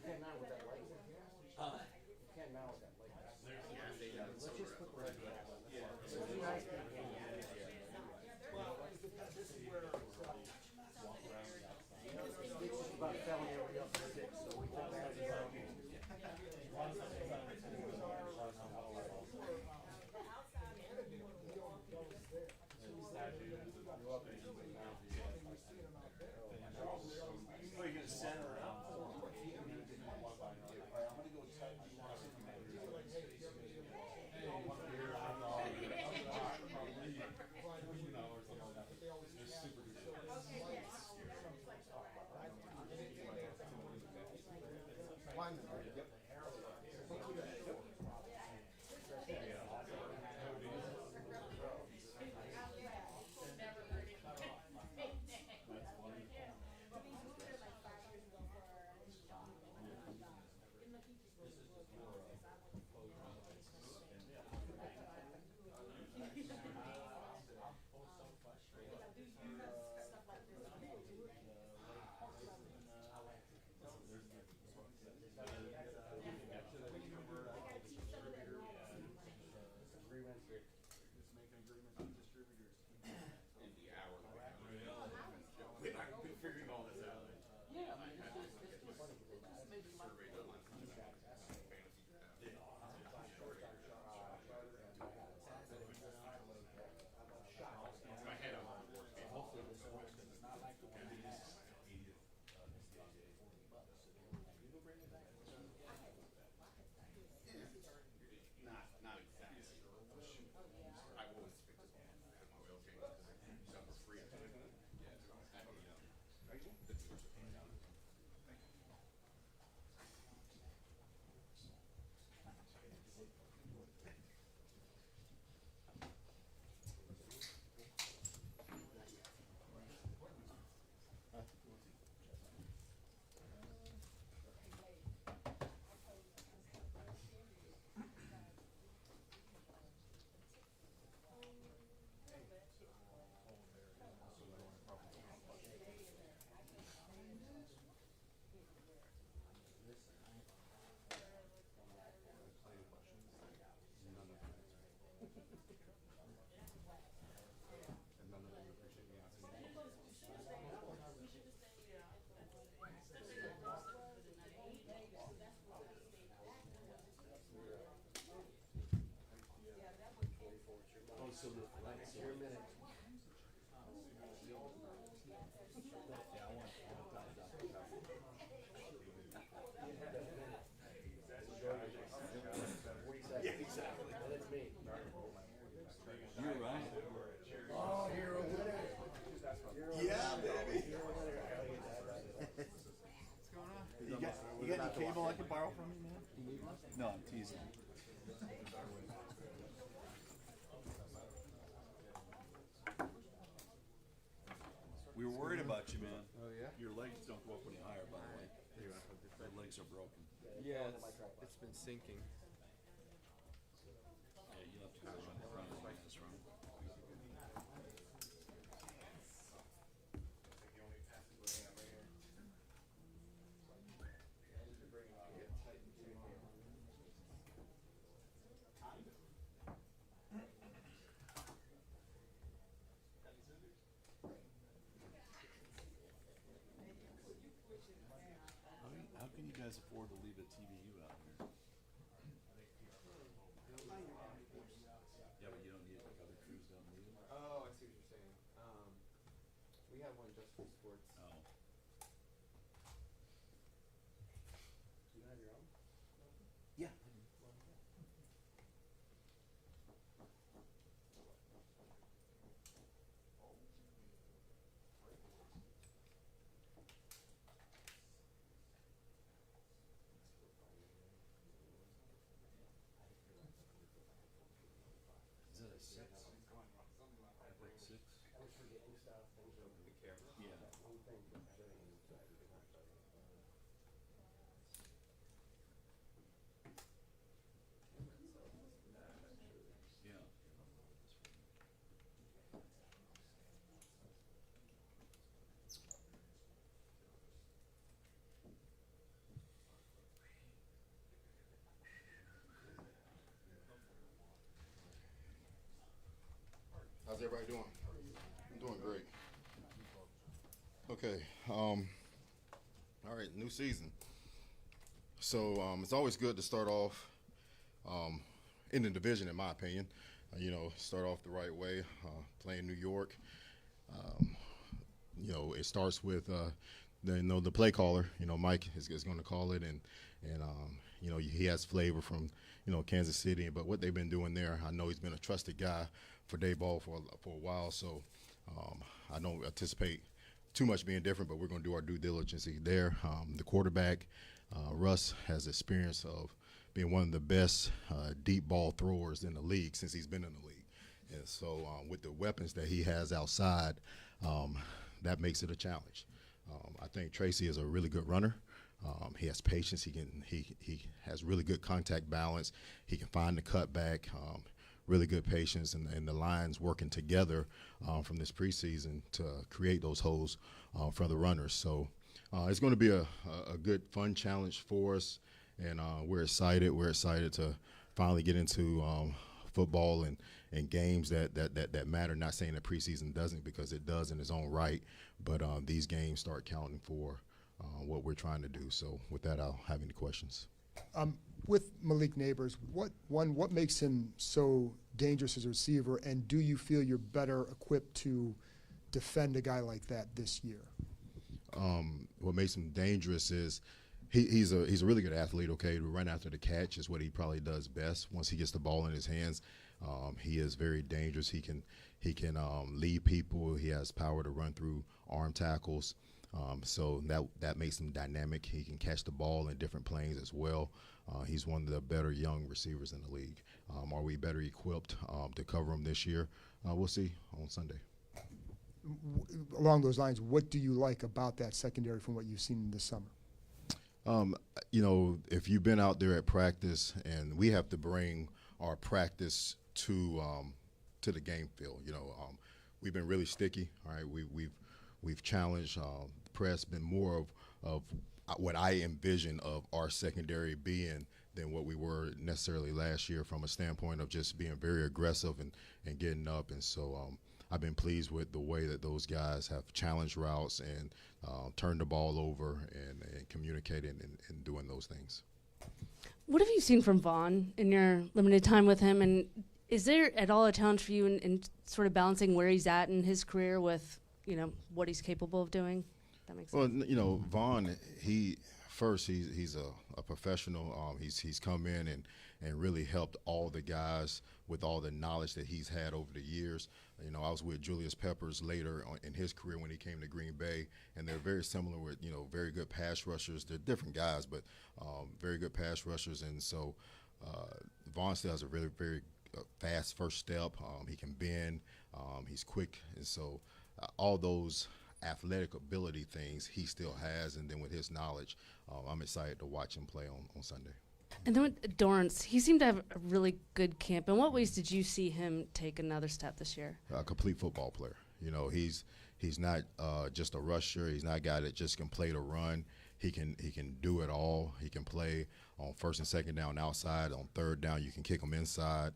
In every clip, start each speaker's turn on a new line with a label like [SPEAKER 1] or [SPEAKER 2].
[SPEAKER 1] can't mount with that light. You can't mount with that light. Let's just put the light back on. It's too nice. Well, this is where it's about selling everybody else for 6, so we took that as a
[SPEAKER 2] Well, you're gonna center around. I'm gonna go type. Figuring all this out. Yeah, I mean, it's funny because it's maybe survey done on fantasy draft. My head on hopefully this works because it's not like the one that not exactly. I always fix it all. I have my oil change because some are free. So the flights here a minute. Yeah, I want yeah, exactly. That's me. You're right. Oh, you're a winner. Yeah, baby.
[SPEAKER 3] What's going on?
[SPEAKER 2] You got any cable I can borrow from you, man?
[SPEAKER 1] Do you need one?
[SPEAKER 2] No, I'm teasing. We were worried about you, man.
[SPEAKER 3] Oh yeah?
[SPEAKER 2] Your legs don't go up any higher, by the way. Your legs are broken.
[SPEAKER 3] Yeah, it's been sinking.
[SPEAKER 2] Yeah, you have to go around the front of this run. How can you guys afford to leave a TVU out here? Yeah, but you don't need it like other crews don't need it.
[SPEAKER 3] Oh, I see what you're saying. We have one just for sports.
[SPEAKER 2] Oh.
[SPEAKER 1] Do you have your own?
[SPEAKER 2] Yeah. Is that a 6? Like 6?
[SPEAKER 1] I was forgetting stuff. Things are
[SPEAKER 3] The camera?
[SPEAKER 2] Yeah.
[SPEAKER 1] that one thing from sitting inside.
[SPEAKER 2] Yeah.
[SPEAKER 4] everybody doing? I'm doing great. Okay. All right, new season. So it's always good to start off in the division, in my opinion. Start off the right way, playing New York. It starts with the play caller. Mike is going to call it, and he has flavor from Kansas City. But what they've been doing there, I know he's been a trusted guy for Dayball for a while. So I don't anticipate too much being different, but we're going to do our due diligence there. The quarterback, Russ, has experience of being one of the best deep ball throwers in the league since he's been in the league. And so with the weapons that he has outside, that makes it a challenge. I think Tracy is a really good runner. He has patience. He has really good contact balance. He can find the cutback. Really good patience, and the lines working together from this preseason to create those holes for the runners. So it's going to be a good, fun challenge for us, and we're excited. We're excited to finally get into football and games that matter. Not saying that preseason doesn't, because it does in its own right, but these games start counting for what we're trying to do. So with that, I'll have any questions.
[SPEAKER 5] With Malik Neighbors, what makes him so dangerous as a receiver, and do you feel you're better equipped to defend a guy like that this year?
[SPEAKER 4] What makes him dangerous is he's a really good athlete. Okay, to run after the catch is what he probably does best. Once he gets the ball in his hands, he is very dangerous. He can lead people. He has power to run through arm tackles. So that makes him dynamic. He can catch the ball in different planes as well. He's one of the better young receivers in the league. Are we better equipped to cover him this year? We'll see on Sunday.
[SPEAKER 5] Along those lines, what do you like about that secondary from what you've seen this summer?
[SPEAKER 4] If you've been out there at practice, and we have to bring our practice to the game field. We've been really sticky. All right, we've challenged the press, been more of what I envision of our secondary being than what we were necessarily last year, from a standpoint of just being very aggressive and getting up. And so I've been pleased with the way that those guys have challenged routes and turned the ball over and communicating and doing those things.
[SPEAKER 6] What have you seen from Vaughn in your limited time with him? And is there at all a challenge for you in sort of balancing where he's at in his career with, what he's capable of doing? That makes sense.
[SPEAKER 4] Well, Vaughn, he's a professional. He's come in and really helped all the guys with all the knowledge that he's had over the years. I was with Julius Peppers later in his career when he came to Green Bay, and they're very similar with, very good pass rushers. They're different guys, but very good pass rushers. And so Vaughn still has a really very fast first step. He can bend. He's quick. And so all those athletic ability things he still has, and then with his knowledge, I'm excited to watch him play on Sunday.
[SPEAKER 6] And then with Dorrance, he seemed to have a really good camp. In what ways did you see him take another step this year?
[SPEAKER 4] A complete football player. He's not just a rusher. He's not a guy that just can play to run. He can do it all. He can play on first and second down outside. On third down, you can kick him inside.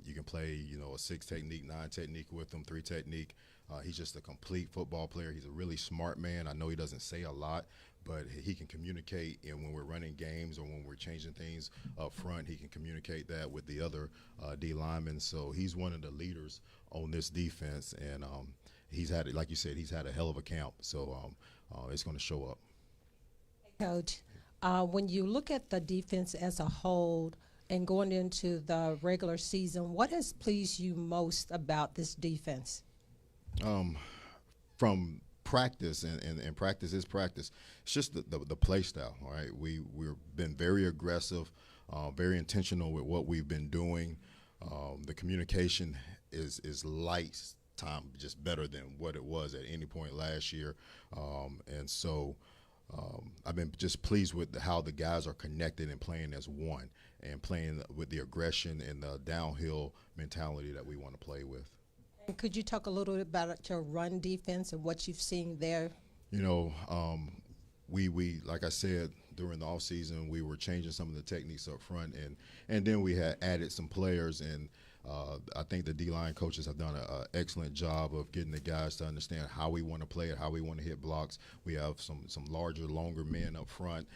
[SPEAKER 4] You can play, a 6 technique, 9 technique with him, 3 technique. He's just a complete football player. He's a really smart man. I know he doesn't say a lot, but he can communicate. And when we're running games or when we're changing things up front, he can communicate that with the other D linemen. So he's one of the leaders on this defense. And he's had, like you said, he's had a hell of a camp. So it's going to show up.
[SPEAKER 7] Coach, when you look at the defense as a whole and going into the regular season, what has pleased you most about this defense?
[SPEAKER 4] From practice, and practice is practice, it's just the play style. All right, we've been very aggressive, very intentional with what we've been doing. The communication is light time, just better than what it was at any point last year, and so I've been just pleased with how the guys are connected and playing as one, and playing with the aggression and the downhill mentality that we want to play with.
[SPEAKER 7] And could you talk a little bit about your run defense and what you've seen there?
[SPEAKER 4] We like I said, during the offseason, we were changing some of the techniques up front, and then we had added some players, and I think the D-line coaches have done an excellent job of getting the guys to understand how we want to play it, how we want to hit blocks. We have some larger, longer men up front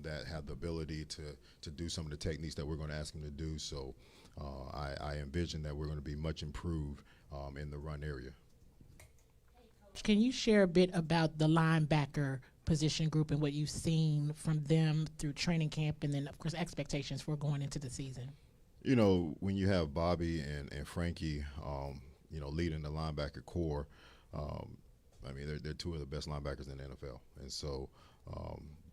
[SPEAKER 4] that have the ability to do some of the techniques that we're going to ask them to do. So I envision that we're going to be much improved in the run area.
[SPEAKER 8] Can you share a bit about the linebacker position group and what you've seen from them through training camp, and then, of course, expectations for going into the season?
[SPEAKER 4] You know, when you have Bobby and Frankie, you know, leading the linebacker core, I mean, they're two of the best linebackers in the NFL. And so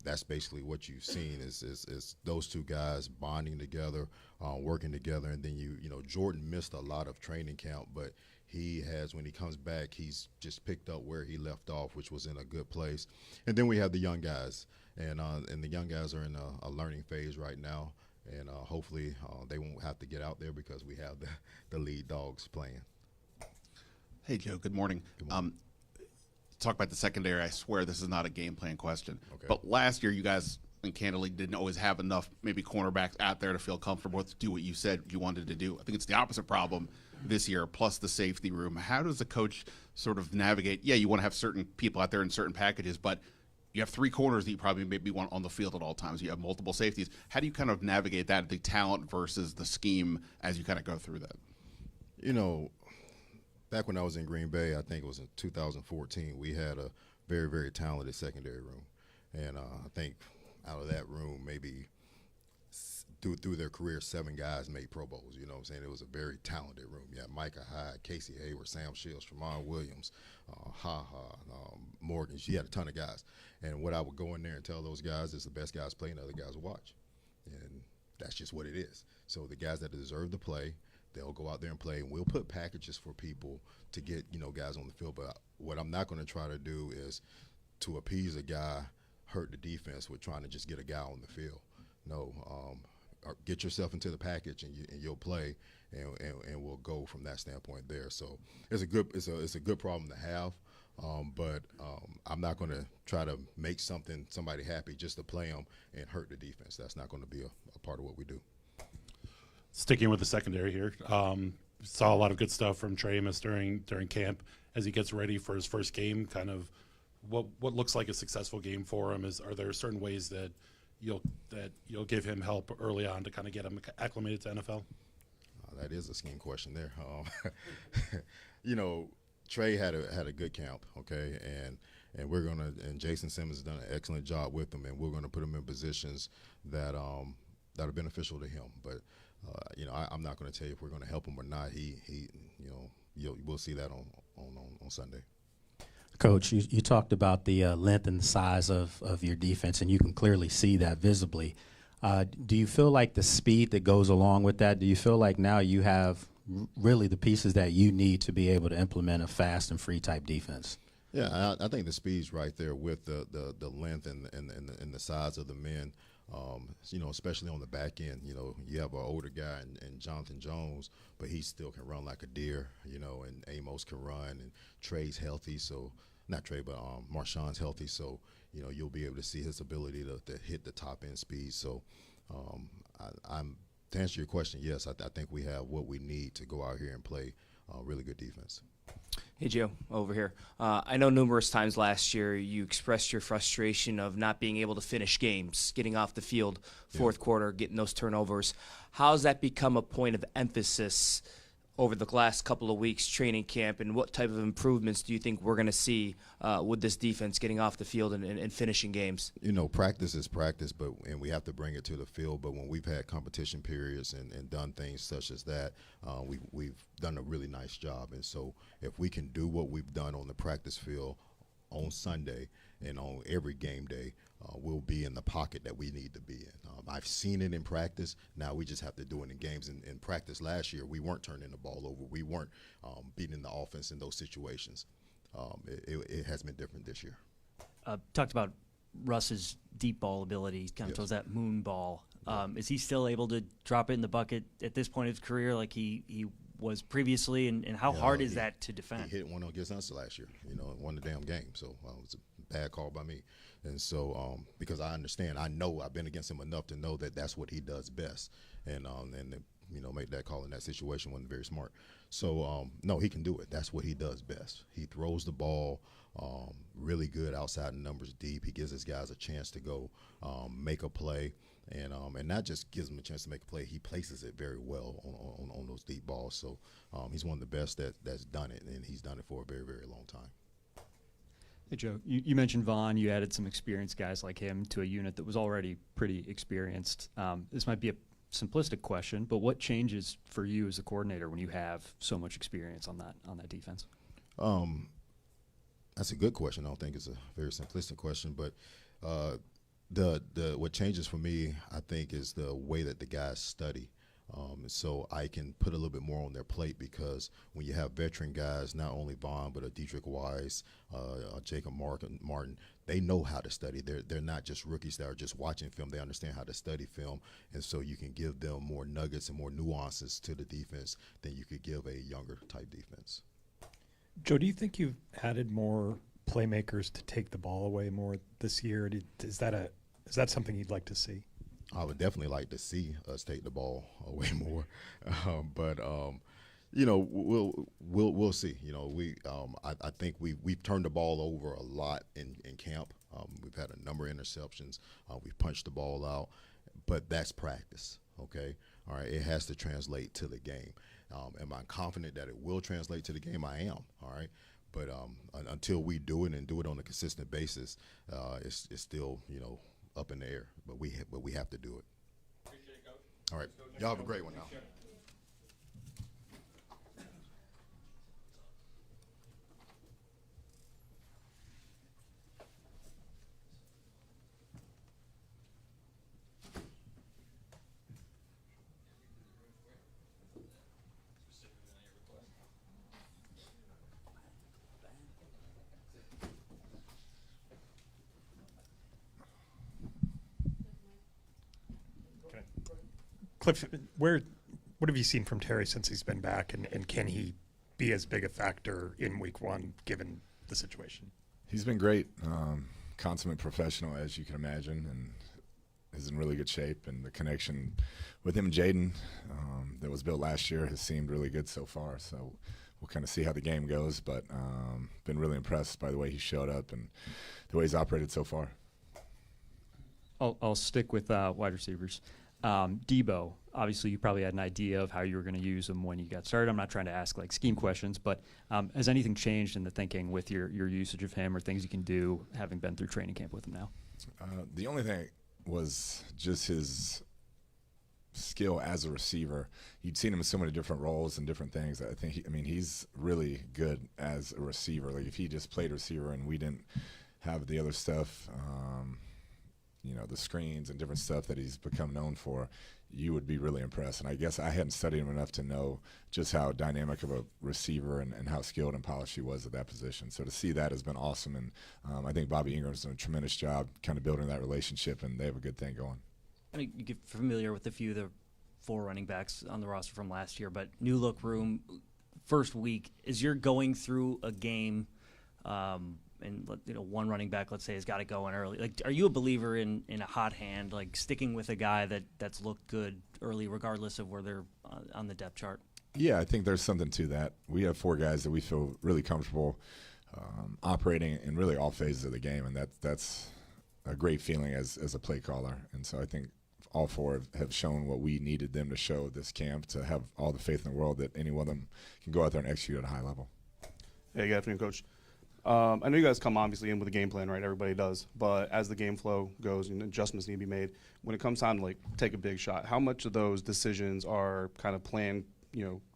[SPEAKER 4] that's basically what you've seen is those two guys bonding together, working together. And then, you know, Jordan missed a lot of training camp, but he has, when he comes back, he's just picked up where he left off, which was in a good place. And then we have the young guys, and the young guys are in a learning phase right now, and hopefully they won't have to get out there because we have the lead dogs playing.
[SPEAKER 2] Hey, Joe, good morning.
[SPEAKER 4] Good morning.
[SPEAKER 2] Talk about the secondary. I swear this is not a game plan question.
[SPEAKER 4] Okay.
[SPEAKER 2] But last year you guys, and candidly, didn't always have enough maybe cornerbacks out there to feel comfortable to do what you said you wanted to do. I think it's the opposite problem this year, plus the safety room. How does the coach sort of navigate? Yeah, you want to have certain people out there in certain packages, but you have three corners that you probably maybe want on the field at all times. You have multiple safeties. How do you kind of navigate that, the talent versus the scheme, as you kind of go through that?
[SPEAKER 4] You know, back when I was in Green Bay, I think it was in 2014, we had a very, very talented secondary room. And I think out of that room, maybe through their career, 7 guys made Pro Bowls. You know what I'm saying? It was a very talented room. You had Micah Hyde, Casey Hayward, Sam Shields, Tramon Williams, Morgan. You had a ton of guys. And what I would go in there and tell those guys is the best guys play and the other guys watch. And that's just what it is. So the guys that deserve to play, they'll go out there and play, and we'll put packages for people to get, you know, guys on the field. But what I'm not going to try to do is to appease a guy, hurt the defense with trying to just get a guy on the field. No, get yourself into the package and you'll play, and we'll go from that standpoint there. So it's a good problem to have, but I'm not going to try to make somebody happy just to play them and hurt the defense. That's not going to be a part of what we do.
[SPEAKER 9] Sticking with the secondary here, saw a lot of good stuff from Trey Amos during camp as he gets ready for his first game. Kind of what looks like a successful game for him. Are there certain ways that you'll give him help early on to kind of get him acclimated to NFL?
[SPEAKER 4] That is a scheme question there. You know, Trey had a good camp, okay, and we're and Jason Simmons has done an excellent job with him, and we're gonna put him in positions that are beneficial to him. But you know, I'm not going to tell you if we're going to help him or not. He you know, we'll see that on Sunday.
[SPEAKER 10] Coach, you talked about the length and the size of your defense, and you can clearly see that visibly. Do you feel like the speed that goes along with that, do you feel like now you have really the pieces that you need to be able to implement a fast and free type defense?
[SPEAKER 4] Yeah, I think the speed's right there with the length and the size of the men. You know, especially on the back end, you know, you have an older guy and Jonathan Jones, but he still can run like a deer, you know, and Amos can run, and Trey's healthy, so not Trey, but Marshawn's healthy, so, you know, you'll be able to see his ability to hit the top end speed. So to answer your question, yes, I think we have what we need to go out here and play really good defense.
[SPEAKER 11] Hey, Joe, over here. I know numerous times last year you expressed your frustration of not being able to finish games, getting off the field fourth quarter, getting those turnovers. How's that become a point of emphasis over the last couple of weeks training camp, and what type of improvements do you think we're going to see with this defense getting off the field and finishing games?
[SPEAKER 4] You know, practice is practice, and we have to bring it to the field. But when we've had competition periods and done things such as that, we've done a really nice job. And so if we can do what we've done on the practice field on Sunday and on every game day, we'll be in the pocket that we need to be in. I've seen it in practice. Now we just have to do it in games. In practice last year, we weren't turning the ball over. We weren't beating the offense in those situations. It has been different this year.
[SPEAKER 12] Talked about Russ's deep ball ability, kind of throws that moon ball. Is he still able to drop it in the bucket at this point of his career like he was previously, and how hard is that to defend?
[SPEAKER 4] He hit one against us last year, you know, and won the damn game. So it was a bad call by me. And so because I understand, I know I've been against him enough to know that that's what he does best. And make that call in that situation wasn't very smart. So no, he can do it. That's what he does best. He throws the ball really good outside the numbers deep. He gives his guys a chance to go make a play, and not just gives them a chance to make a play. He places it very well on those deep balls. So he's one of the best that's done it, and he's done it for a very, very long time.
[SPEAKER 13] Hey, Joe, you mentioned Vaughn. You added some experienced guys like him to a unit that was already pretty experienced. This might be a simplistic question, but what changes for you as a coordinator when you have so much experience on that defense?
[SPEAKER 4] That's a good question. I don't think it's a very simplistic question, but what changes for me, I think, is the way that the guys study. So I can put a little bit more on their plate, because when you have veteran guys, not only Vaughn, but a Dietrich Wise, Jacob Martin, they know how to study. They're not just rookies that are just watching film. They understand how to study film, and so you can give them more nuggets and more nuances to the defense than you could give a younger type defense.
[SPEAKER 14] Joe, do you think you've added more playmakers to take the ball away more this year? Is that something you'd like to see?
[SPEAKER 4] I would definitely like to see us take the ball away more, but we'll see. I think we've turned the ball over a lot in camp. We've had a number of interceptions. We've punched the ball out, but that's practice. Okay, all right. It has to translate to the game. Am I confident that it will translate to the game? I am. All right. But until we do it and do it on a consistent basis, it's still up in the air. But we have to do it.
[SPEAKER 15] Appreciate it, Coach.
[SPEAKER 4] All right. Y'all have a great one now.
[SPEAKER 14] Cliff, what have you seen from Terry since he's been back, and can he be as big a factor in week one given the situation?
[SPEAKER 16] He's been great, consummate professional, as you can imagine, and is in really good shape. And the connection with him and Jaden that was built last year has seemed really good so far. So we'll kind of see how the game goes, but been really impressed by the way he showed up and the way he's operated so far.
[SPEAKER 13] I'll stick with wide receivers. Debo, obviously you probably had an idea of how you were going to use him when you got started. I'm not trying to ask like scheme questions, but has anything changed in the thinking with your usage of him, or things you can do having been through training camp with him now?
[SPEAKER 16] The only thing was just his skill as a receiver. You'd seen him in so many different roles and different things. I think he's really good as a receiver. Like if he just played receiver and we didn't have the other stuff, the screens and different stuff that he's become known for, you would be really impressed. And I guess I hadn't studied him enough to know just how dynamic of a receiver and how skilled and polished he was at that position. So to see that has been awesome. And I think Bobby Ingram's done a tremendous job kind of building that relationship, and they have a good thing going.
[SPEAKER 12] I mean, you get familiar with a few of the 4 running backs on the roster from last year, but new look room, first week, as you're going through a game, and one running back, let's say, has got to go in early. Like, are you a believer in a hot hand, like sticking with a guy that's looked good early, regardless of where they're on the depth chart?
[SPEAKER 16] Yeah, I think there's something to that. We have 4 guys that we feel really comfortable operating in really all phases of the game, and that's a great feeling as a play caller. And so I think all 4 have shown what we needed them to show this camp, to have all the faith in the world that any one of them can go out there and execute at a high level.
[SPEAKER 15] Hey, good afternoon, Coach. I know you guys come obviously in with a game plan, right? Everybody does. But as the game flow goes and adjustments need to be made, when it comes time to take a big shot, how much of those decisions are kind of planned,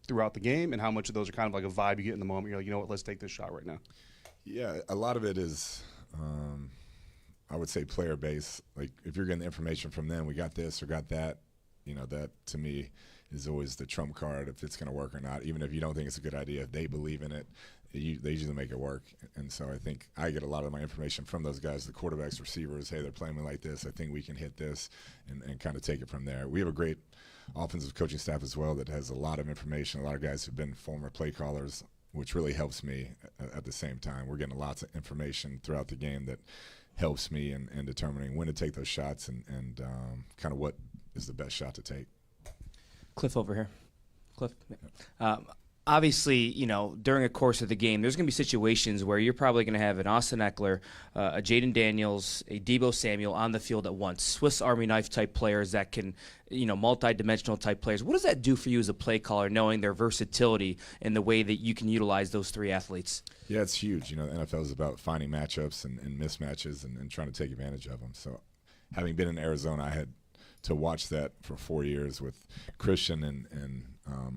[SPEAKER 15] throughout the game, and how much of those are kind of like a vibe you get in the moment? You're like, you know what, let's take this shot right now.
[SPEAKER 16] Yeah, a lot of it is, I would say, player based. Like if you're getting the information from them, we got this or got that, that to me is always the trump card if it's going to work or not. Even if you don't think it's a good idea, if they believe in it, they usually make it work. And so I think I get a lot of my information from those guys, the quarterbacks, receivers. Hey, they're playing me like this. I think we can hit this, and kind of take it from there. We have a great offensive coaching staff as well that has a lot of information, a lot of guys who've been former play callers, which really helps me at the same time. We're getting lots of information throughout the game that helps me in determining when to take those shots and kind of what is the best shot to take.
[SPEAKER 11] Cliff over here. Cliff. Obviously, during a course of the game, there's going to be situations where you're probably going to have an Austin Eckler, a Jaden Daniels, a Deebo Samuel on the field at once. Swiss Army knife type players that can, multi-dimensional type players. What does that do for you as a play caller, knowing their versatility and the way that you can utilize those three athletes?
[SPEAKER 16] Yeah, it's huge. The NFL is about finding matchups and mismatches and trying to take advantage of them. So having been in Arizona, I had to watch that for 4 years with Christian and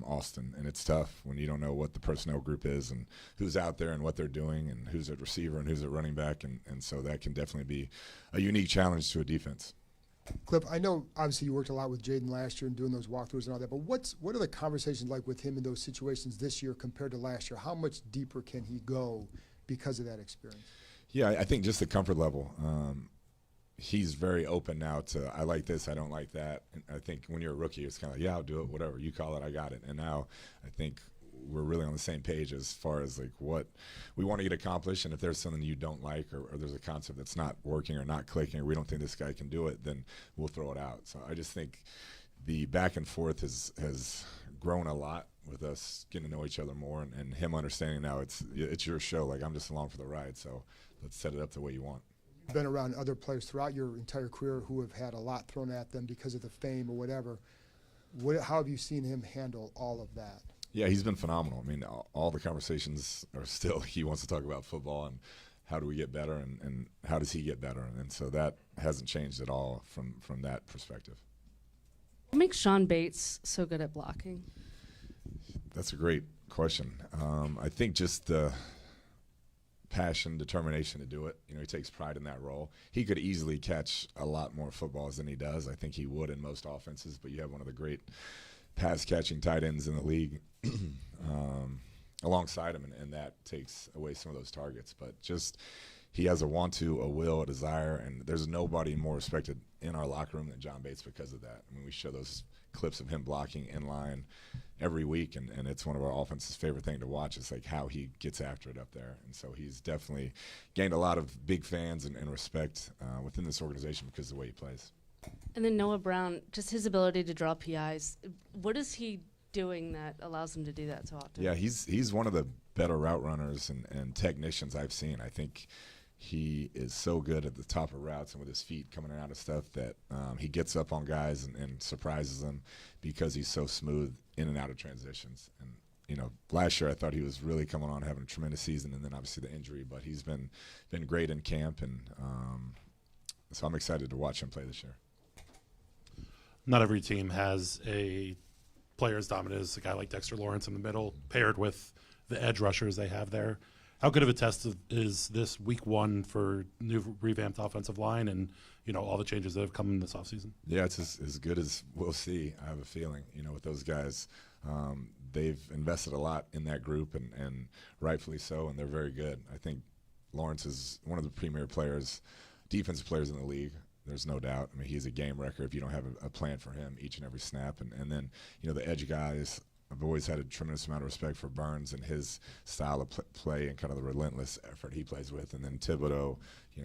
[SPEAKER 16] Austin, and it's tough when you don't know what the personnel group is and who's out there and what they're doing and who's at receiver and who's at running back, and so that can definitely be a unique challenge to a defense.
[SPEAKER 5] Cliff, I know obviously you worked a lot with Jaden last year and doing those walkthroughs and all that, but what are the conversations like with him in those situations this year compared to last year? How much deeper can he go because of that experience?
[SPEAKER 16] Yeah, I think just the comfort level. He's very open now to, I like this, I don't like that. And I think when you're a rookie, it's kind of like, yeah, I'll do it, whatever. You call it, I got it. And now I think we're really on the same page as far as like what we want to get accomplished. And if there's something you don't like or there's a concept that's not working or not clicking or we don't think this guy can do it, then we'll throw it out. So I just think the back and forth has grown a lot with us getting to know each other more and him understanding now it's your show. Like, I'm just along for the ride. So let's set it up the way you want.
[SPEAKER 5] Been around other players throughout your entire career who have had a lot thrown at them because of the fame or whatever. How have you seen him handle all of that?
[SPEAKER 16] Yeah, he's been phenomenal. I mean, all the conversations are still, he wants to talk about football and how do we get better and how does he get better. And so that hasn't changed at all from that perspective.
[SPEAKER 6] What makes Sean Bates so good at blocking?
[SPEAKER 16] That's a great question. I think just the passion, determination to do it. He takes pride in that role. He could easily catch a lot more footballs than he does. I think he would in most offenses, but you have one of the great pass-catching tight ends in the league alongside him, and that takes away some of those targets. But just he has a want-to, a will, a desire, and there's nobody more respected in our locker room than John Bates because of that. I mean, we show those clips of him blocking in line every week, and it's one of our offense's favorite thing to watch. It's like how he gets after it up there. And so he's definitely gained a lot of big fans and respect within this organization because of the way he plays.
[SPEAKER 6] And then Noah Brown, just his ability to draw PIs. What is he doing that allows him to do that so often?
[SPEAKER 16] Yeah, he's one of the better route runners and technicians I've seen. I think he is so good at the top of routes and with his feet coming out of stuff that he gets up on guys and surprises them because he's so smooth in and out of transitions. And last year I thought he was really coming on, having a tremendous season, and then obviously the injury. But he's been great in camp, and so I'm excited to watch him play this year.
[SPEAKER 9] Not every team has a player as dominant as a guy like Dexter Lawrence in the middle, paired with the edge rushers they have there. How good of a test is this week one for new revamped offensive line and, all the changes that have come in this offseason?
[SPEAKER 16] Yeah, it's as good as we'll see, I have a feeling. With those guys, they've invested a lot in that group, and rightfully so, and they're very good. I think Lawrence is one of the premier players, defensive players in the league. There's no doubt. I mean, he's a game wrecker if you don't have a plan for him each and every snap. And then, the edge guys, I've always had a tremendous amount of respect for Burns and his style of play and kind of the relentless effort he plays with. And then Thibodeau,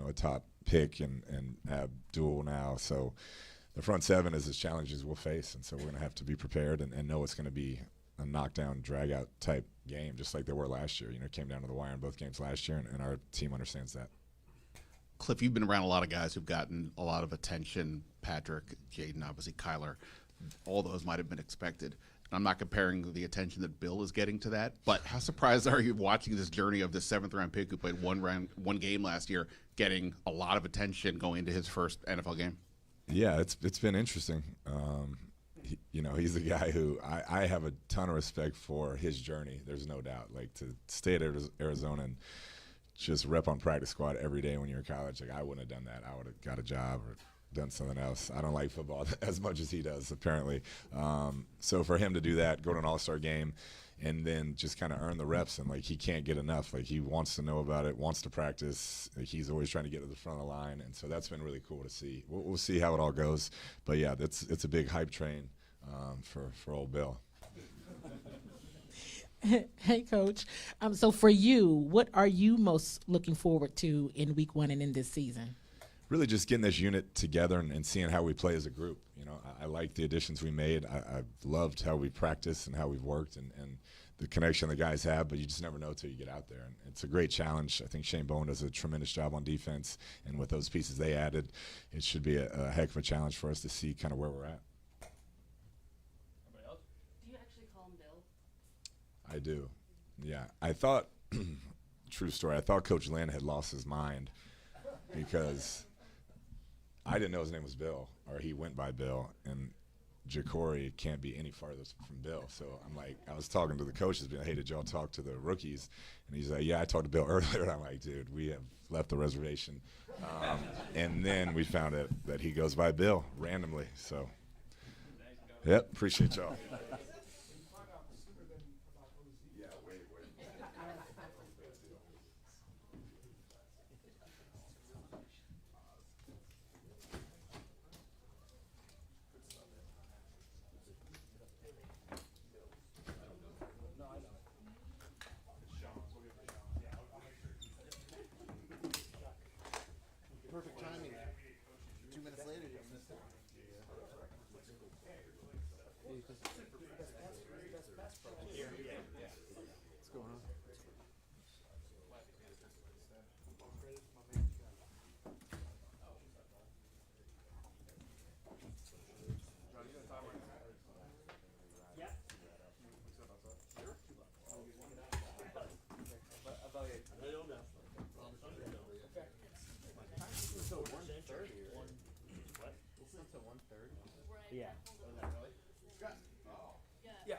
[SPEAKER 16] a top pick, and Abdul now. So the front seven is as challenges we'll face. And so we're going to have to be prepared and know it's going to be a knockdown, drag-out type game, just like they were last year. It came down to the wire in both games last year, and our team understands that.
[SPEAKER 2] Cliff, you've been around a lot of guys who've gotten a lot of attention. Patrick, Jaden, obviously Kyler. All those might have been expected. I'm not comparing the attention that Bill is getting to that, but how surprised are you watching this journey of this 7th-round pick who played one game last year, getting a lot of attention going into his first NFL game?
[SPEAKER 16] Yeah, it's been interesting. He's a guy who I have a ton of respect for his journey. There's no doubt. Like, to stay at Arizona and just rep on practice squad every day when you're in college, like, I wouldn't have done that. I would have got a job or done something else. I don't like football as much as he does, apparently. So for him to do that, go to an all-star game, and then just kind of earn the reps, and, like, he can't get enough. Like, he wants to know about it, wants to practice. Like, he's always trying to get to the front of the line, and so that's been really cool to see. We'll see how it all goes. But, yeah, it's a big hype train for old Bill.
[SPEAKER 8] Hey, Coach. So for you, what are you most looking forward to in week one and in this season?
[SPEAKER 16] really just getting this unit together and seeing how we play as a group. You know, I like the additions we made. I've loved how we practice and how we've worked and the connection the guys have, but you just never know till you get out there. And it's a great challenge. I think Shane Bowen does a tremendous job on defense, and with those pieces they added, it should be a heck of a challenge for us to see kind of where we're at.
[SPEAKER 6] Do you actually call him Bill?
[SPEAKER 16] I do. Yeah. I thought, true story, I thought Coach Lynn had lost his mind because I didn't know his name was Bill, or he went by Bill, and Ja'Cory can't be any farther from Bill. So I'm like, I was talking to the coaches, being, hey, did y'all talk to the rookies? And he's like, yeah, I talked to Bill earlier. And I'm like, dude, we have left the reservation. And then we found out that he goes by Bill randomly. So, yep, appreciate y'all.
[SPEAKER 1] Perfect timing. 2 minutes later, you missed it. What's going on?
[SPEAKER 12] Yeah.
[SPEAKER 1] Yeah.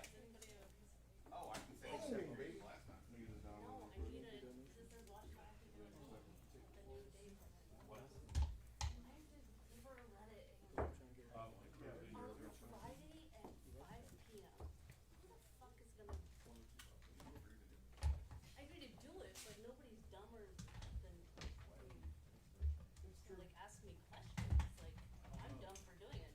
[SPEAKER 6] I agree to do it, but nobody's dumber than to like ask me questions. Like I'm dumb for doing it.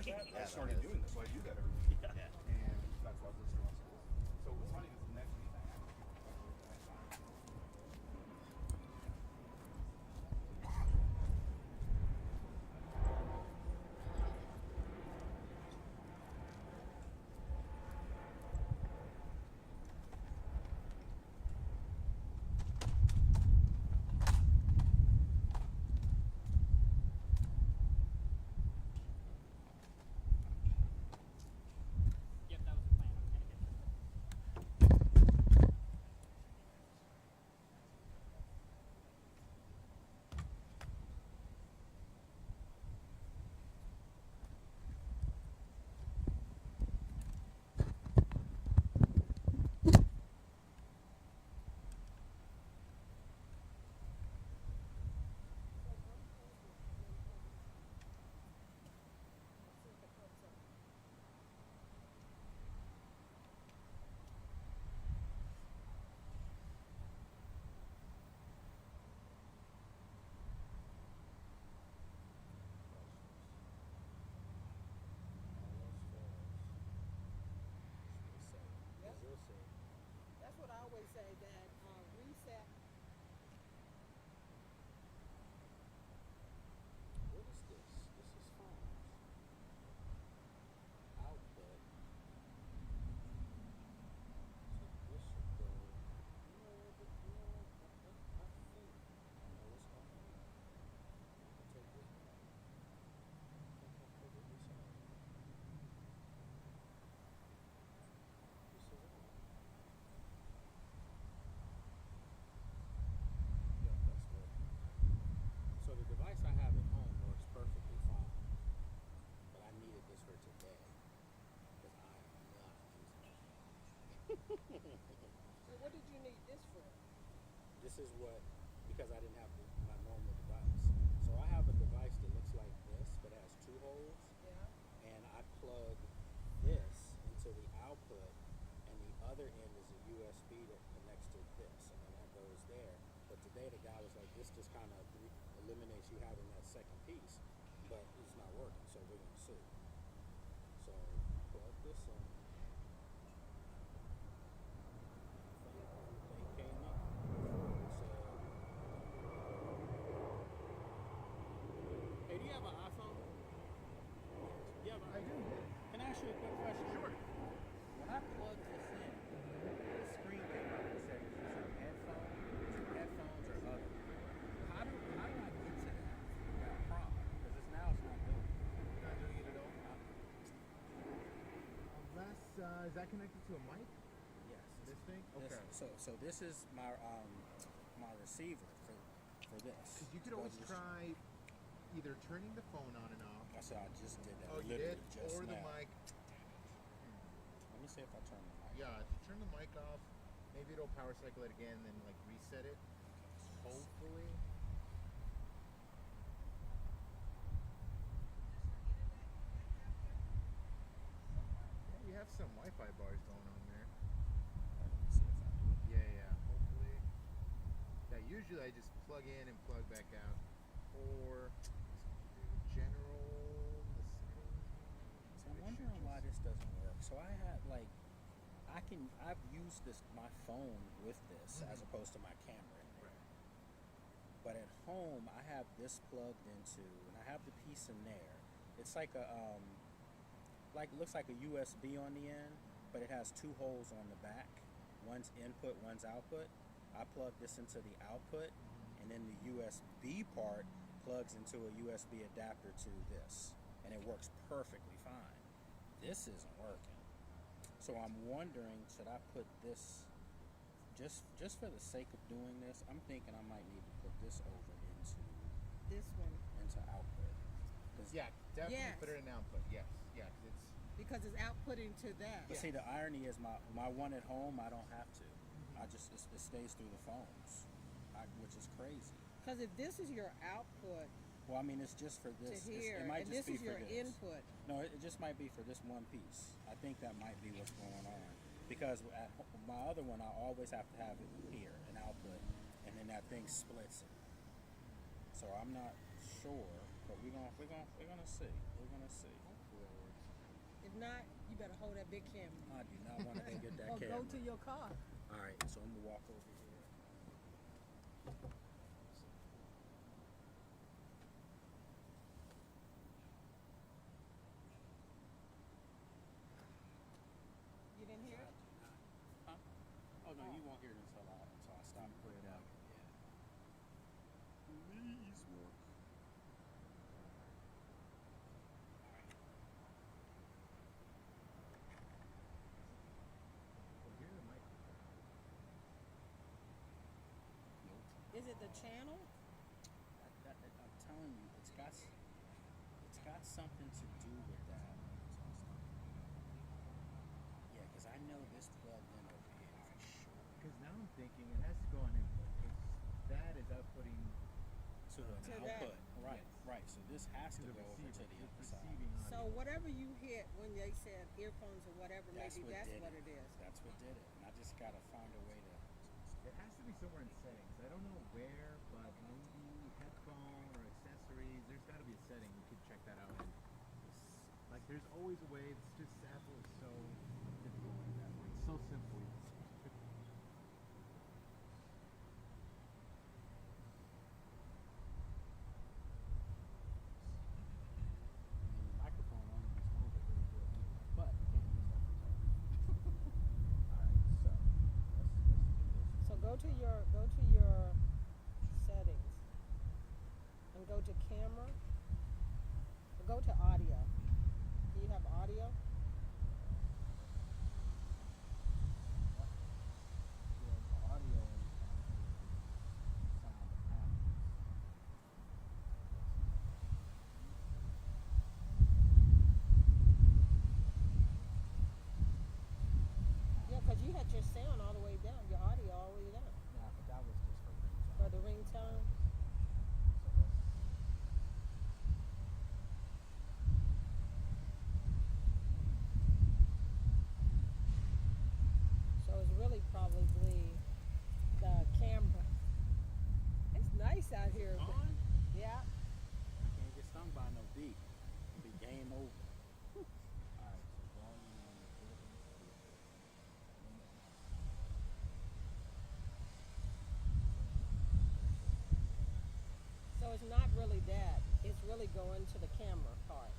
[SPEAKER 15] I started doing this, so I do that every week. And that's why I was listening to schools. So what's funny is the next week I have
[SPEAKER 7] That's what I always say, that reset.
[SPEAKER 1] What is this? This is phones. Output. So this should go. You know what? I think I know what's going on. I can take this back. I think I figured this out. This is on. Yeah, that's working. So the device I have at home works perfectly fine, but I needed this for today because I am not using it.
[SPEAKER 7] So what did you need this for?
[SPEAKER 1] This is what, because I didn't have my normal device. So I have a device that looks like this, but has two holes,
[SPEAKER 7] Yeah.
[SPEAKER 1] and I plug this into the output, and the other end is a USB that connects to this, and then that goes there. But today the guy was like, this just kind of eliminates you having that second piece, but it's not working, so we're gonna see. So plug this in. They came up and said, hey, do you have an iPhone? Yeah, I do. Can I ask you a quick question? Sure. When I plugged this in, the screen came up and said, is this an headphones or other? How do I get to that prompt? Because it's not doing it.
[SPEAKER 3] Not doing it at all? Unless, is that connected to a mic?
[SPEAKER 1] Yes.
[SPEAKER 3] This thing? Okay.
[SPEAKER 1] So this is my my receiver for this.
[SPEAKER 3] Because you could always try either turning the phone on and off.
[SPEAKER 1] I said I just did that.
[SPEAKER 3] Oh, you
[SPEAKER 1] literally
[SPEAKER 3] did?
[SPEAKER 1] just
[SPEAKER 3] Or the
[SPEAKER 1] now.
[SPEAKER 3] mic.
[SPEAKER 1] Let me see if I turn the mic.
[SPEAKER 3] Yeah, if you turn the mic off, maybe it'll power cycle it again, then like reset it. Hopefully. Yeah, you have some Wi-Fi bars going on there.
[SPEAKER 1] Let me see if I do it.
[SPEAKER 3] Yeah, hopefully. Yeah, usually I just plug in and plug back out. Or general the settings.
[SPEAKER 1] So I'm wondering why this doesn't work. So I had I've used my phone with this as opposed to my camera in there. But at home I have this plugged into, and I have the piece in there. It's like a looks like a USB on the end, but it has two holes on the back. One's input, one's output. I plug this into the output, and then the USB part plugs into a USB adapter to this, and it works perfectly fine. This isn't working. So I'm wondering, should I put this, just for the sake of doing this, I'm thinking I might need to put this over into
[SPEAKER 7] This one.
[SPEAKER 1] into output.
[SPEAKER 3] Yeah, definitely
[SPEAKER 7] Yes.
[SPEAKER 3] put it in output. Yes, yeah, 'cause it's
[SPEAKER 7] Because it's outputting to that.
[SPEAKER 1] But see, the irony is my one at home, I don't have to. I just, it stays through the phones, which is crazy.
[SPEAKER 7] Because if this is your output
[SPEAKER 1] Well, I mean, it's just for
[SPEAKER 7] to
[SPEAKER 1] this.
[SPEAKER 7] here,
[SPEAKER 1] It might
[SPEAKER 7] and
[SPEAKER 1] just
[SPEAKER 7] this
[SPEAKER 1] be
[SPEAKER 7] is
[SPEAKER 1] for
[SPEAKER 7] your
[SPEAKER 1] this.
[SPEAKER 7] input.
[SPEAKER 1] No, it just might be for this one piece. I think that might be what's going on. Because my other one, I always have to have it here, an output, and then that thing splits it. So I'm not sure, but we're gonna see. We're gonna see.
[SPEAKER 7] not, you better hold that big camera.
[SPEAKER 1] I do not want to go get that
[SPEAKER 7] Or
[SPEAKER 1] camera.
[SPEAKER 7] go to your car.
[SPEAKER 1] All right, so I'm gonna walk over here.
[SPEAKER 7] You didn't hear it?
[SPEAKER 1] Huh? Oh no, you won't hear it until I stop and put it out. Please work.
[SPEAKER 7] Is it the channel?
[SPEAKER 1] I'm telling you, it's got something to do with that. Yeah, because I know this plugged in over here for sure.
[SPEAKER 3] Because now I'm thinking it has to go on input. Because that is outputting
[SPEAKER 1] To an
[SPEAKER 7] To
[SPEAKER 1] output.
[SPEAKER 7] that.
[SPEAKER 1] Right, right. So this has to go over to the other side.
[SPEAKER 7] So whatever you hit when they said earphones or whatever, maybe that's
[SPEAKER 1] did
[SPEAKER 7] what it is.
[SPEAKER 1] That's what did it. And I just gotta find a way to.
[SPEAKER 3] It has to be somewhere in settings. I don't know where, but maybe headphone or accessories. There's got to be a setting. You could check that out. And like, there's always a way. It's just Apple is so difficult like that. It's so simple.
[SPEAKER 1] Microphone only is over really good anyway, but you can't use that for talking. Alright, so let's do this.
[SPEAKER 7] So go to your settings and go to camera. Or go to audio. Do you have audio?
[SPEAKER 1] Yeah, audio and sound package.
[SPEAKER 7] Yeah, because you had your sound all the way down, your audio all the way down.
[SPEAKER 1] Yeah, but that was just for ringtone.
[SPEAKER 7] For the ringtone.
[SPEAKER 1] So let's.
[SPEAKER 7] So it's really probably the camera. It's nice out here. but-
[SPEAKER 1] On?
[SPEAKER 7] Yeah.
[SPEAKER 1] Can't get stung by no bee. It'll be game over. Alright, so volume on the
[SPEAKER 7] So it's not really that. It's really going to the camera part.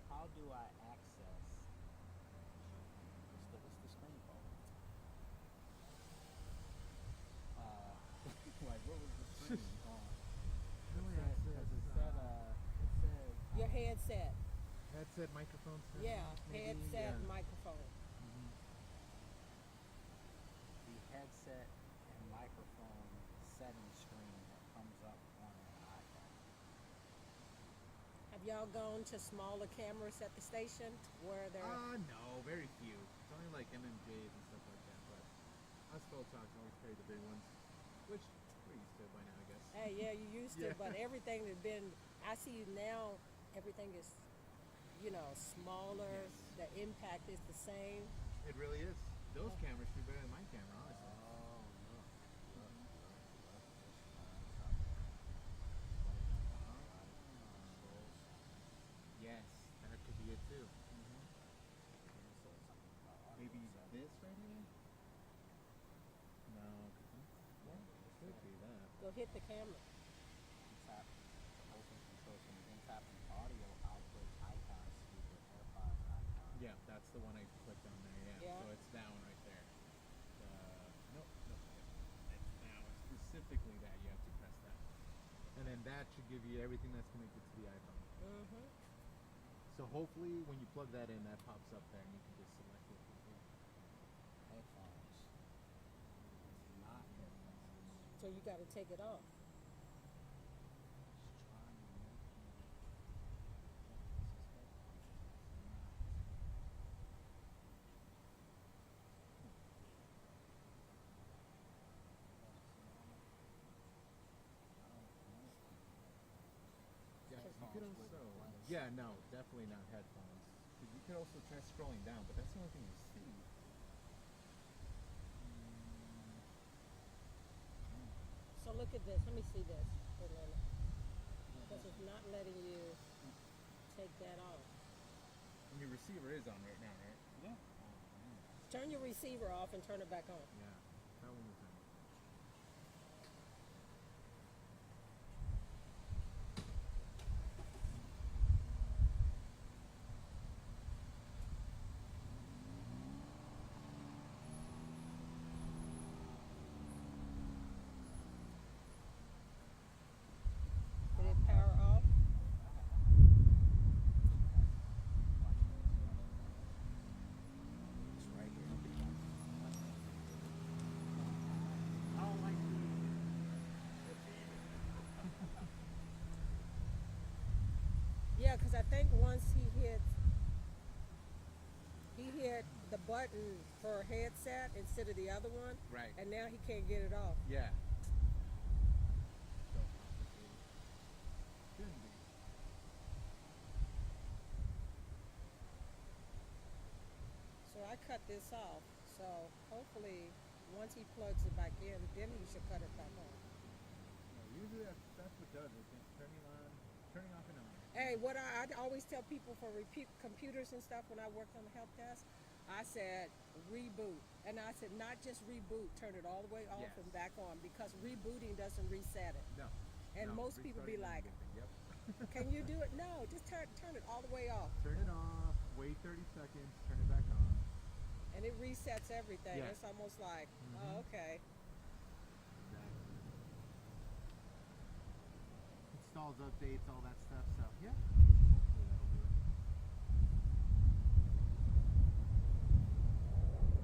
[SPEAKER 1] How do I access what's the screen called? Like what was the screen on? It said
[SPEAKER 7] Your headset.
[SPEAKER 3] Headset, microphone.
[SPEAKER 7] Yeah,
[SPEAKER 3] maybe,
[SPEAKER 7] headset,
[SPEAKER 3] yeah.
[SPEAKER 7] microphone.
[SPEAKER 1] the headset and microphone setting screen that comes up on an iPhone.
[SPEAKER 7] Have y'all gone to smaller cameras at the station where they're?
[SPEAKER 3] No, very few. It's only like MMJs and stuff like that. But us Photox always carry the big ones, which we're used to by now, I guess.
[SPEAKER 7] Hey, yeah, you used to,
[SPEAKER 3] Yeah.
[SPEAKER 7] but everything has been. I see now. Everything is, smaller.
[SPEAKER 3] Yes.
[SPEAKER 7] The impact is the same.
[SPEAKER 3] It really is. Those cameras should be better than my camera, honestly. Yes, that could be it too. Maybe this right here? No. Well, it could be that.
[SPEAKER 7] Go hit the camera.
[SPEAKER 1] Tap open control so you can tap an audio output icon speaker AirPod icon.
[SPEAKER 3] Yeah, that's the one I clicked on there. Yeah.
[SPEAKER 7] Yeah.
[SPEAKER 3] So it's that one right there. Nope. It's now specifically that you have to press that, and then that should give you everything that's connected to the iPhone.
[SPEAKER 7] Mm-hmm.
[SPEAKER 3] So hopefully, when you plug that in, that pops up there, and you can just select it.
[SPEAKER 1] Headphones. It's not headphones.
[SPEAKER 7] So you got to take it off.
[SPEAKER 1] It's trying to make me think this is headphones.
[SPEAKER 3] Yeah, you could also. Yeah, no, definitely not headphones. 'Cause you could also try scrolling down, but that's the only thing you see.
[SPEAKER 7] look at this. Let me see this. Wait a minute. Because it's not letting you take that off.
[SPEAKER 3] And your receiver is on right now, right?
[SPEAKER 1] Yeah.
[SPEAKER 7] Turn your receiver off and turn it back on.
[SPEAKER 3] Yeah. That one was on.
[SPEAKER 7] Did it power off?
[SPEAKER 1] It's right here.
[SPEAKER 3] I don't like
[SPEAKER 7] Yeah, because I think once he hit the button for headset instead of the other one,
[SPEAKER 3] Right.
[SPEAKER 7] and now he can't get it off.
[SPEAKER 3] Yeah. So complicated. Shouldn't be.
[SPEAKER 7] So I cut this off. So hopefully, once he plugs it back in, then he should cut it back on.
[SPEAKER 3] No, usually that's what does it. It's turning off and on.
[SPEAKER 7] Hey, what I always tell people for repeat computers and stuff when I worked on the help desk, I said reboot. And I said not just reboot, turn it all the way off
[SPEAKER 3] Yes.
[SPEAKER 7] and back on, because rebooting doesn't reset it.
[SPEAKER 3] No.
[SPEAKER 7] And
[SPEAKER 3] No,
[SPEAKER 7] most people be
[SPEAKER 3] restarting
[SPEAKER 7] like,
[SPEAKER 3] is a good thing. Yep.
[SPEAKER 7] can you do it? No, just turn it all the way off.
[SPEAKER 3] Turn it off, wait 30 seconds, turn it back on.
[SPEAKER 7] And it resets everything.
[SPEAKER 3] Yeah.
[SPEAKER 7] It's almost like,
[SPEAKER 3] Mhm.
[SPEAKER 7] oh, okay.
[SPEAKER 3] Exactly. Installs, updates, all that stuff. So yeah, hopefully that'll do it.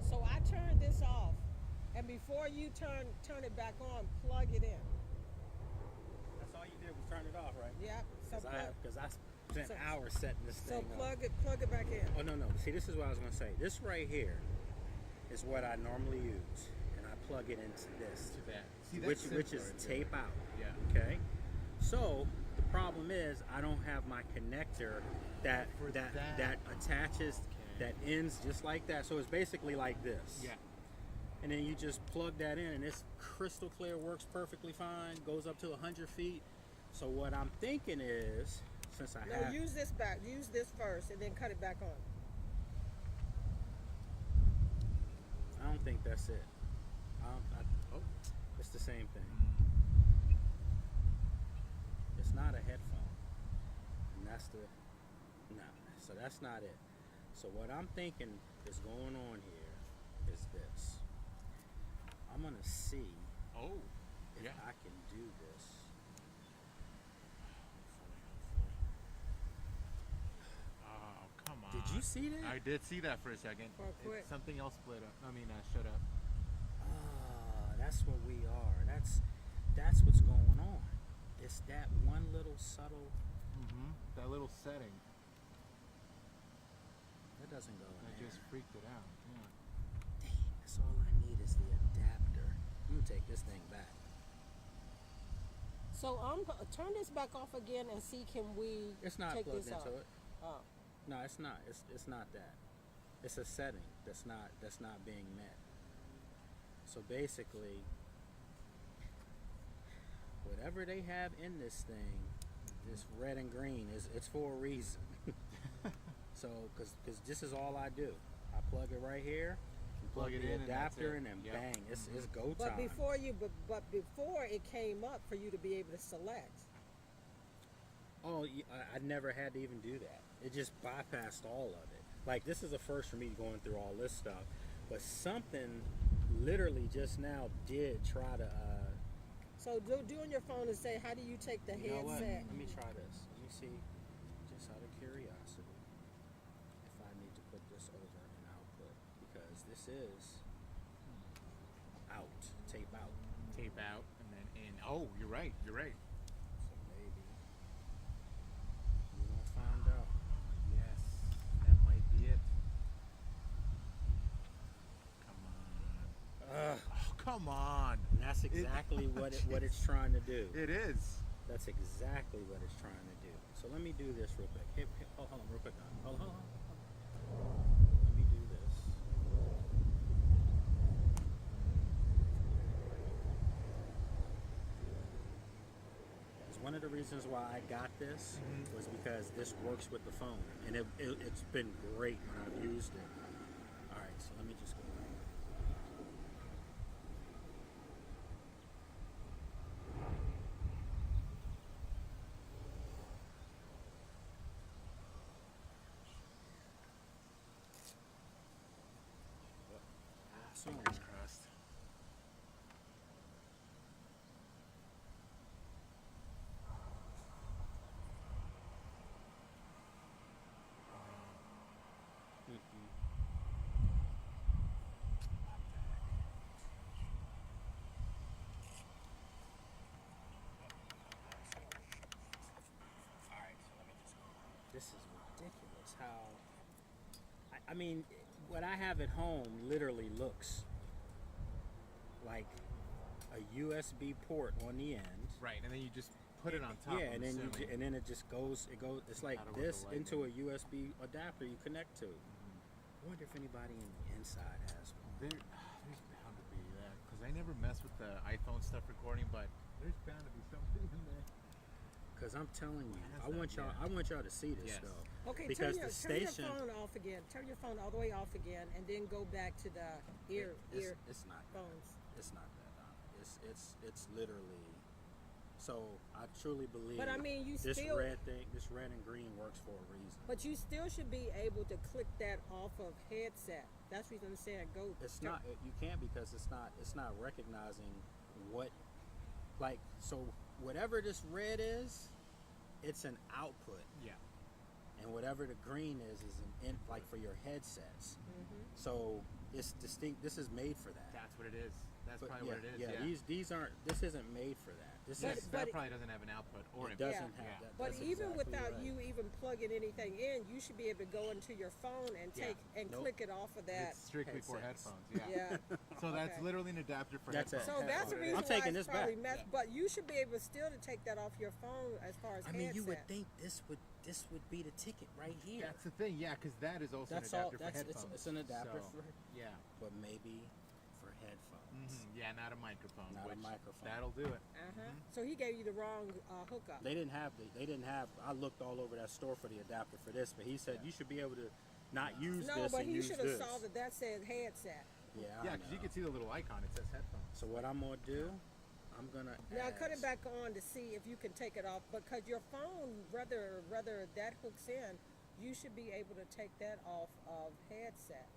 [SPEAKER 7] So I turned this off, and before you turn it back on, plug it in.
[SPEAKER 1] That's all you did was turn it off, right?
[SPEAKER 7] Yep. So
[SPEAKER 1] Because I spent
[SPEAKER 7] so-
[SPEAKER 1] hours setting this
[SPEAKER 7] so
[SPEAKER 1] thing up.
[SPEAKER 7] plug it back in.
[SPEAKER 1] Oh no. See, this is what I was gonna say. This right here is what I normally use, and I plug it into this,
[SPEAKER 3] To that. See, that's
[SPEAKER 1] which is
[SPEAKER 3] simpler,
[SPEAKER 1] tape out.
[SPEAKER 3] Yeah.
[SPEAKER 1] Okay. So the problem is I don't have my connector that
[SPEAKER 3] For
[SPEAKER 1] that
[SPEAKER 3] that.
[SPEAKER 1] attaches, that ends just like that. So it's basically like this.
[SPEAKER 3] Yeah.
[SPEAKER 1] And then you just plug that in, and it's crystal clear, works perfectly fine, goes up to 100 feet. So what I'm thinking is, since I
[SPEAKER 7] No,
[SPEAKER 1] have
[SPEAKER 7] use this first, and then cut it back on.
[SPEAKER 1] I don't think that's it. Oh, it's the same thing. It's not a headphone. And that's so that's not it. So what I'm thinking is going on here is this. I'm gonna see if I can do this.
[SPEAKER 3] Oh, come on.
[SPEAKER 1] Did you see that?
[SPEAKER 3] I did see that for a second.
[SPEAKER 7] For a quick.
[SPEAKER 3] Something else split up. Shut up.
[SPEAKER 1] That's what we are. That's what's going on. It's that one little subtle.
[SPEAKER 3] Mm-hmm. That little setting
[SPEAKER 1] That doesn't go in
[SPEAKER 3] that
[SPEAKER 1] there.
[SPEAKER 3] just freaked it out. Yeah.
[SPEAKER 1] Dang, that's all I need is the adapter. I'm gonna take this thing back.
[SPEAKER 7] So turn this back off again and see, can we
[SPEAKER 1] It's not
[SPEAKER 7] take
[SPEAKER 1] plugged
[SPEAKER 7] this
[SPEAKER 1] into
[SPEAKER 7] off?
[SPEAKER 1] it.
[SPEAKER 7] Oh.
[SPEAKER 1] No, it's not. It's not that. It's a setting that's not being met. So basically, whatever they have in this thing, this red and green, it's for a reason. So, because this is all I do. I plug it right here, plug
[SPEAKER 3] it
[SPEAKER 1] the
[SPEAKER 3] in, and that's
[SPEAKER 1] adapter,
[SPEAKER 3] it.
[SPEAKER 1] and then
[SPEAKER 3] Yep.
[SPEAKER 1] bang, it's go time.
[SPEAKER 7] But before it came up for you to be able to select.
[SPEAKER 1] Oh, I never had to even do that. It just bypassed all of it. Like, this is a first for me going through all this stuff. But something literally just now did try to.
[SPEAKER 7] So do on your phone and say, how do you take the
[SPEAKER 1] You know what?
[SPEAKER 7] headset?
[SPEAKER 1] Let me try this. Let me see, just out of curiosity, if I need to put this over in output. Because this is out, tape out.
[SPEAKER 3] Tape out and then in. Oh, you're right. You're right.
[SPEAKER 1] So maybe we're going to find out.
[SPEAKER 3] Yes, that might be it. Come on. Oh, come on.
[SPEAKER 1] And that's exactly what it's trying to do.
[SPEAKER 3] It is.
[SPEAKER 1] That's exactly what it's trying to do. So let me do this real quick. Hold on real quick. Hold on. Let me do this. one of the reasons why I got this was because this works with the phone, and it's been great when I've used it. All right, so let me just go back.
[SPEAKER 3] Fingers crossed.
[SPEAKER 1] This is ridiculous how I mean what I have at home literally looks like a USB port on the end.
[SPEAKER 3] Right, and then you just put it on top.
[SPEAKER 1] Yeah,
[SPEAKER 3] I'm
[SPEAKER 1] and then
[SPEAKER 3] assuming.
[SPEAKER 1] and then it just goes. It's like
[SPEAKER 3] Gotta work
[SPEAKER 1] this
[SPEAKER 3] the light
[SPEAKER 1] into a USB adapter you connect to. I wonder if anybody in the inside has one.
[SPEAKER 3] There's bound to be that because I never mess with the iPhone stuff recording, but there's bound to be something in there.
[SPEAKER 1] Because I'm telling you,
[SPEAKER 3] Has
[SPEAKER 1] I
[SPEAKER 3] that-
[SPEAKER 1] want y'all.
[SPEAKER 3] yeah.
[SPEAKER 1] I want y'all to see this
[SPEAKER 3] Yes.
[SPEAKER 1] though.
[SPEAKER 17] Okay,
[SPEAKER 1] because
[SPEAKER 17] turn
[SPEAKER 1] the
[SPEAKER 17] your
[SPEAKER 1] station.
[SPEAKER 17] phone off again. Turn your phone all the way off again, and then go back to the ear
[SPEAKER 1] It's not.
[SPEAKER 17] phones.
[SPEAKER 1] It's not that. It's literally. So I truly believe.
[SPEAKER 17] But I mean, you
[SPEAKER 1] this
[SPEAKER 17] still-
[SPEAKER 1] red thing, this red and green works for a reason.
[SPEAKER 17] But you still should be able to click that off of headset. That's the reason I'm saying go.
[SPEAKER 1] It's not. You can't because it's not. It's not recognizing what. Like so, whatever this red is, it's an output.
[SPEAKER 3] Yeah.
[SPEAKER 1] And whatever the green is an in, like for your headsets. So it's distinct. This is made for that.
[SPEAKER 3] That's what it is. That's
[SPEAKER 1] But
[SPEAKER 3] probably what it is.
[SPEAKER 1] Yeah, these aren't. This isn't made for that. This
[SPEAKER 3] Yes,
[SPEAKER 1] is.
[SPEAKER 3] that probably doesn't have an output or
[SPEAKER 1] It
[SPEAKER 3] input.
[SPEAKER 1] doesn't have that.
[SPEAKER 17] But
[SPEAKER 1] That's
[SPEAKER 17] even
[SPEAKER 1] exactly
[SPEAKER 17] without
[SPEAKER 1] right.
[SPEAKER 17] you even plugging anything in, you should be able to go into your phone and
[SPEAKER 3] Yeah.
[SPEAKER 17] take and
[SPEAKER 1] Nope.
[SPEAKER 17] click it off of that.
[SPEAKER 3] It's strictly for
[SPEAKER 1] Headsets.
[SPEAKER 3] headphones. Yeah.
[SPEAKER 17] Yeah.
[SPEAKER 3] So that's
[SPEAKER 17] Okay.
[SPEAKER 3] literally an adapter for
[SPEAKER 1] That's it.
[SPEAKER 3] headphones.
[SPEAKER 17] So that's the reason
[SPEAKER 1] I'm
[SPEAKER 17] why
[SPEAKER 1] taking
[SPEAKER 17] it's
[SPEAKER 1] this
[SPEAKER 17] probably
[SPEAKER 1] back.
[SPEAKER 17] messed. But you should be able still to take that off your phone as far as
[SPEAKER 1] I mean,
[SPEAKER 17] headset.
[SPEAKER 1] you would think this would be the ticket right here.
[SPEAKER 3] That's the thing, yeah, because that is also
[SPEAKER 1] That's
[SPEAKER 3] an
[SPEAKER 1] all.
[SPEAKER 3] adapter
[SPEAKER 1] That's
[SPEAKER 3] for headphones.
[SPEAKER 1] it's an adapter
[SPEAKER 3] So,
[SPEAKER 1] for,
[SPEAKER 3] yeah.
[SPEAKER 1] but maybe for headphones.
[SPEAKER 3] Yeah, not a microphone.
[SPEAKER 1] Not a
[SPEAKER 3] which
[SPEAKER 1] microphone.
[SPEAKER 3] That'll do it.
[SPEAKER 17] So he gave you the wrong hookup.
[SPEAKER 1] They didn't have. They didn't have. I looked all over that store for the adapter for this, but he said you should be able to not use
[SPEAKER 17] No,
[SPEAKER 1] this
[SPEAKER 17] but
[SPEAKER 1] and
[SPEAKER 17] he
[SPEAKER 1] use
[SPEAKER 17] should have
[SPEAKER 1] this.
[SPEAKER 17] saw that said headset.
[SPEAKER 1] Yeah,
[SPEAKER 3] Yeah, because you can see the little icon. It says headphones.
[SPEAKER 1] So what I'm gonna do? I'm gonna.
[SPEAKER 17] Now cut it
[SPEAKER 1] ask-
[SPEAKER 17] back on to see if you can take it off, because your phone, whether that hooks in, you should be able to take that off of headset.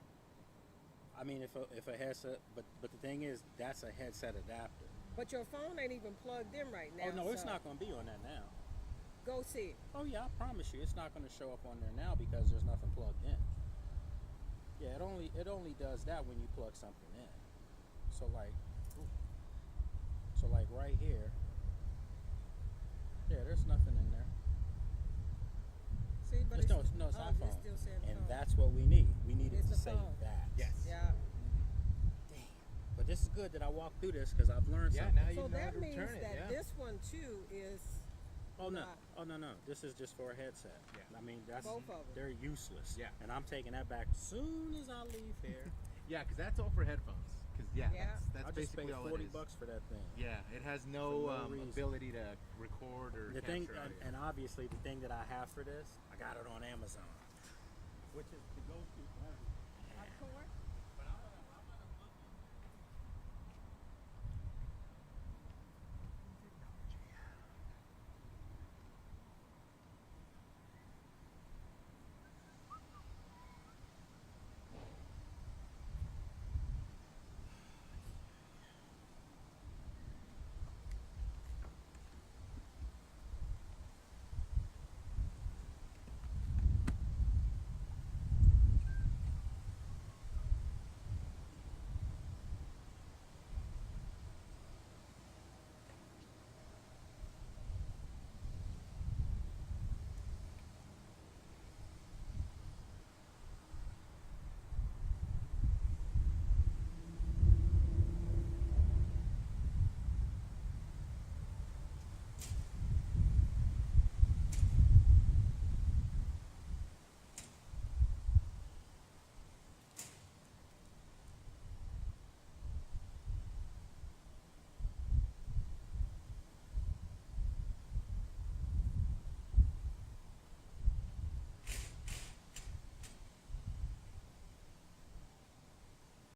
[SPEAKER 1] I mean, if a headset, but the thing is, that's a headset adapter.
[SPEAKER 17] But your phone ain't even plugged in right now.
[SPEAKER 1] Oh no, it's
[SPEAKER 17] so
[SPEAKER 1] not gonna be on that now.
[SPEAKER 17] Go see it.
[SPEAKER 1] Oh yeah, I promise you, it's not gonna show up on there now because there's nothing plugged in. Yeah, it only does that when you plug something in. So like right here. Yeah, there's nothing in there.
[SPEAKER 17] See, but
[SPEAKER 1] It's
[SPEAKER 17] it's
[SPEAKER 1] no, it's
[SPEAKER 17] oh,
[SPEAKER 1] iPhone.
[SPEAKER 17] it's still saying
[SPEAKER 1] And
[SPEAKER 17] phone.
[SPEAKER 1] that's what we need. We needed
[SPEAKER 17] It's
[SPEAKER 1] to
[SPEAKER 17] the
[SPEAKER 1] say
[SPEAKER 17] phone.
[SPEAKER 1] that.
[SPEAKER 3] Yes.
[SPEAKER 17] Yeah.
[SPEAKER 1] But this is good that I walked through this because I've learned
[SPEAKER 3] Yeah,
[SPEAKER 1] something.
[SPEAKER 3] now you
[SPEAKER 17] So
[SPEAKER 3] know
[SPEAKER 17] that
[SPEAKER 3] how to
[SPEAKER 17] means
[SPEAKER 3] return it.
[SPEAKER 17] that
[SPEAKER 3] Yeah.
[SPEAKER 17] this one too is.
[SPEAKER 1] Oh no!
[SPEAKER 17] not-
[SPEAKER 1] Oh no! This is just for a headset.
[SPEAKER 3] Yeah.
[SPEAKER 1] I mean, that's
[SPEAKER 17] Both of 'em.
[SPEAKER 1] they're useless.
[SPEAKER 3] Yeah.
[SPEAKER 1] And I'm taking that back soon as I leave here.
[SPEAKER 3] Yeah, because that's all for headphones. Because
[SPEAKER 17] Yeah.
[SPEAKER 3] that's
[SPEAKER 1] I just
[SPEAKER 3] basically
[SPEAKER 1] paid
[SPEAKER 3] all it
[SPEAKER 1] $40
[SPEAKER 3] is.
[SPEAKER 1] for that thing.
[SPEAKER 3] Yeah, it has no,
[SPEAKER 1] For no reason.
[SPEAKER 3] ability to record or
[SPEAKER 1] The
[SPEAKER 3] capture
[SPEAKER 1] thing,
[SPEAKER 3] audio.
[SPEAKER 1] and obviously the thing that I have for this, I got it on Amazon, which is the go-to